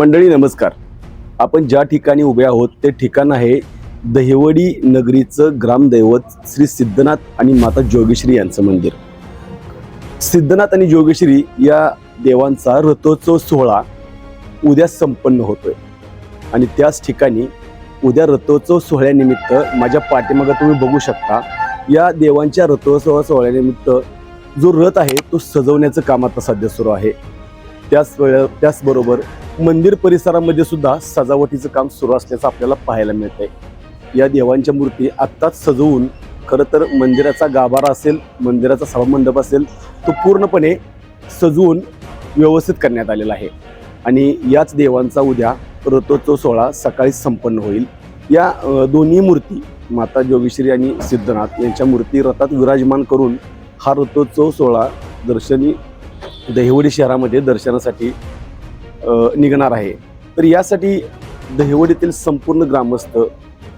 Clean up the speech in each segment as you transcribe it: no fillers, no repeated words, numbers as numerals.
मंडळी नमस्कार. आपण ज्या ठिकाणी उभे आहोत ते ठिकाण आहे दहिवडी नगरीचं ग्रामदैवत श्री सिद्धनाथ आणि माता जोगेश्वरी यांचं मंदिर. सिद्धनाथ आणि जोगेश्वरी या देवांचा रथोत्सव सोहळा उद्या संपन्न होतोय आणि त्याच ठिकाणी उद्या रथोत्सव सोहळ्यानिमित्त माझ्या पाठीमागे तुम्ही बघू शकता, या देवांच्या रथोत्सव सोहळ्यानिमित्त जो रथ आहे तो सजवण्याचं काम आता सध्या सुरू आहे. त्याचबरोबर मंदिर परिसरामध्ये सुद्धा सजावटीचं काम सुरू असल्याचं आपल्याला पाहायला मिळतंय. या देवांच्या मूर्ती आत्ताच सजवून, खरं तर मंदिराचा गाभारा असेल, मंदिराचा सभामंडप असेल, तो पूर्णपणे सजवून व्यवस्थित करण्यात आलेला आहे आणि याच देवांचा उद्या रथोत्सव सोहळा सकाळी संपन्न होईल. या दोन्ही मूर्ती माता जोगेश्वरी आणि सिद्धनाथ यांच्या मूर्ती रथात विराजमान करून हा रथोत्सव सोहळा दर्शनी दहिवडी शहरामध्ये दर्शनासाठी निघणार आहे. तर यासाठी दहिवडीतील संपूर्ण ग्रामस्थ,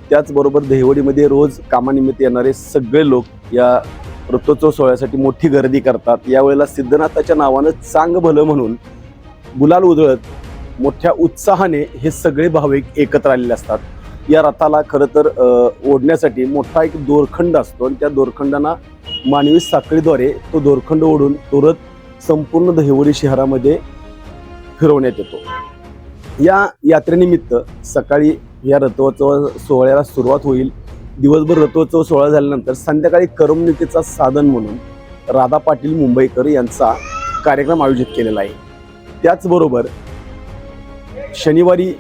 त्याचबरोबर दहिवडीमध्ये रोज कामानिमित्त येणारे सगळे लोक या रथोत्सव सोहळ्यासाठी मोठी गर्दी करतात. यावेळेला सिद्धनाथाच्या नावानं चांग भलं म्हणून गुलाल उधळत मोठ्या उत्साहाने हे सगळे भाविक एकत्र आलेले असतात. या रथाला खरं तर ओढण्यासाठी मोठा एक दोरखंड असतो आणि त्या दोरखंडांना मानवी साखळीद्वारे तो दोरखंड ओढून तो रथ संपूर्ण दहिवडी शहरामध्ये फिरवण्यात येतो. या यात्रेनिमित्त सकाळी या रथोत्सव सोहळ्याला सुरुवात होईल. दिवसभर रथोत्सव सोहळा झाल्यानंतर संध्याकाळी करमणुकीचा साधन म्हणून राधा पाटील मुंबईकर यांचा कार्यक्रम आयोजित केलेला आहे. त्याचबरोबर शनिवारी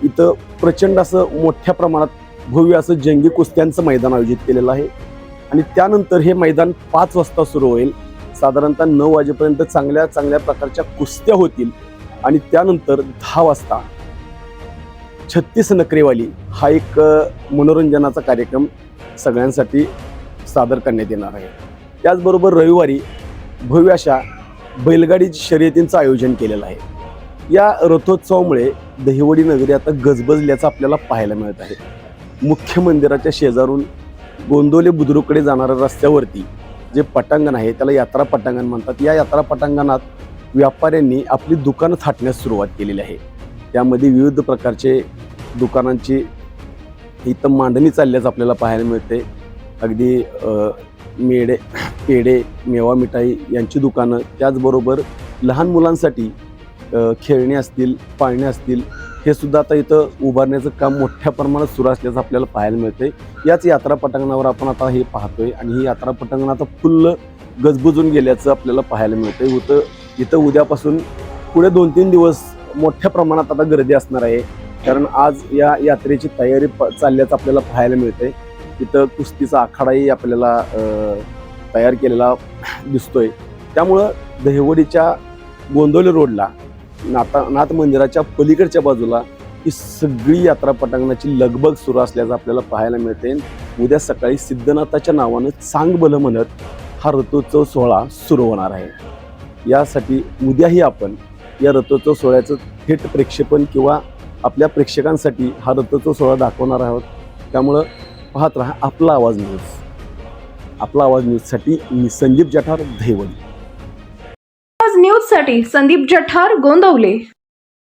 इथं प्रचंड असं मोठ्या प्रमाणात भव्य असं जंगी कुस्त्यांचं मैदान आयोजित केलेलं आहे आणि त्यानंतर हे मैदान 5 वाजता सुरू होईल. साधारणतः 9 वाजेपर्यंत चांगल्या चांगल्या प्रकारच्या कुस्त्या होतील आणि त्यानंतर 10 वाजता 36 नखरेवाली हा एक मनोरंजनाचा कार्यक्रम सगळ्यांसाठी सादर करण्यात येणार आहे. त्याचबरोबर रविवारी भव्य अशा बैलगाडी शर्यतींचं आयोजन केलेलं आहे. या रथोत्सवामुळे दहिवडी नगरी आता गजबजल्याचं आपल्याला पाहायला मिळत आहे. मुख्य मंदिराच्या शेजारून गोंदवले बुद्रुककडे जाणाऱ्या रस्त्यावरती जे पटांगण आहे त्याला यात्रा पटांगण म्हणतात. या यात्रा पटांगणात व्यापाऱ्यांनी आपली दुकानं थाटण्यास सुरुवात केलेली आहे. त्यामध्ये विविध प्रकारचे दुकानांची इथं मांडणी चालल्याचं आपल्याला पाहायला मिळते. अगदी मेडे, पेढे, मेवा मिठाई यांची दुकानं, त्याचबरोबर लहान मुलांसाठी खेळणे असतील, पाळणे असतील, हे सुद्धा आता इथं उभारण्याचं काम मोठ्या प्रमाणात सुरू असल्याचं आपल्याला पाहायला मिळते. याच यात्रा पटांगणावर आपण आता हे पाहतोय आणि ही यात्रा पटांगण आता फुल्ल गजबजून गेल्याचं आपल्याला पाहायला मिळतंय. इथं उद्यापासून पुढे 2-3 दिवस मोठ्या प्रमाणात आता गर्दी असणार आहे, कारण आज या यात्रेची तयारी चालल्याचं आपल्याला पाहायला मिळते. इथं कुस्तीचा आखाडाही आपल्याला तयार केलेला दिसतोय. त्यामुळं दहिवडीच्या गोंदवले रोडला नाथ मंदिराच्या पलीकडच्या बाजूला ही सगळी यात्रा पटांगणाची लगबग सुरू असल्याचं आपल्याला पाहायला मिळते. उद्या सकाळी सिद्धनाथाच्या नावानं चांग भलं म्हणत हा रथोत्सव सोहळा सुरू होणार आहे. यासाठी उद्याही आपण या रथोत्सव सोहळ्याचं थेट प्रक्षेपण किंवा आपल्या प्रेक्षकांसाठी हा रथोत्सव सोहळा दाखवणार आहोत. त्यामुळं पाहत राहा आपला आवाज न्यूज. आपला आवाज न्यूजसाठी मी संदीप जठार, दहिवडी. न्यूजसाठी संदीप जठार, गोंदवले.